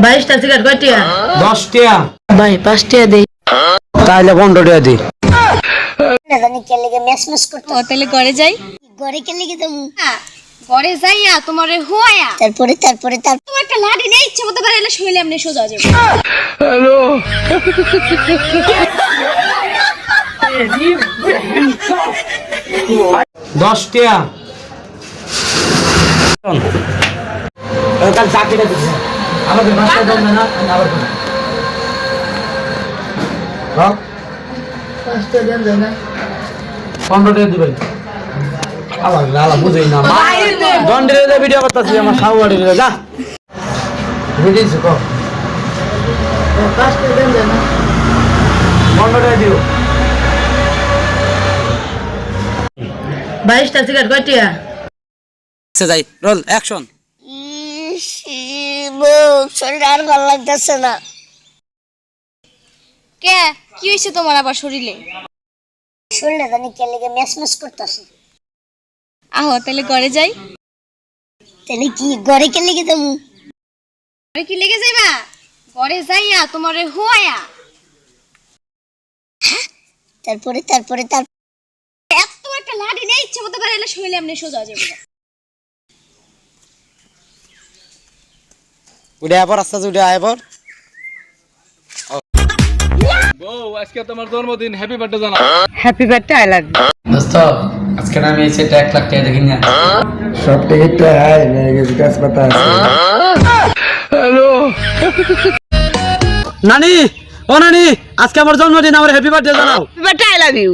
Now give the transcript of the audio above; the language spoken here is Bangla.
22টা সিগারেট কয়টিয়া? 10 টাকা। ভাই 5 টাকা দেই। তাহলে 15 টাকা দি। না জানি কে লাগে মেসমেস করতে। ও তাহলে ঘরে যাই। ঘরে কে লাগে যামু? ঘরে যাইয়া তোমারে হুয়ায়া তারপরে তোমার একটা লাঠি নেই, ইচ্ছে মতো বেরাইলে শৈলে এমনি সোজা যাবে। 10 টাকা। কাল চাকরিটা দিছি। আমাদের বাসায় দাও না আবার কোন। হ্যাঁ 5 টাকা দেন যায় না। 15 টাকা দিবেন। আবার লালা বুঝেই না। দন্ডের দে ভিডিও করতেছি আমার খাওয়াড়ি যা। ভিডিওস কো। 5 টাকা দেন যায় না। 15 টাকা দিও। 22টা সিগারেট কয়টিয়া? আচ্ছা যাই রোল অ্যাকশন। শরীর আর ভালো লাগতেছে না। কে কি হইছে তোমার আবার শরীরে? শরীরে জানি কে লাগে মেসমেস করতেছে। আহো তাহলে ঘরে যাই। তাহলে কি ঘরে কে লাগে যামু? ঘরে কি লেগে যাইবা? ঘরে যাইয়া তোমারে হুয়ায়া তারপরে এত একটা লাঠি নেই, ইচ্ছে মতো বেরাইলে শৈলে এমনি সোজা যাবে। উঠে আবার আস্তে আস্তে উঠে আয় পর। বউ আজকে তোমার জন্মদিন, হ্যাপি বার্থডে জানা। Happy birthday I love you. দোস্ত আজকে আমি এই সেটা 1 লাখ টাকা দেখি না। সব টিকিটটা হাই মেরে বিকাশ পাতা আছে। নানি ও নানি আজকে আমার জন্মদিন, আমার হ্যাপি বার্থডে জানাও। Happy birthday I love you.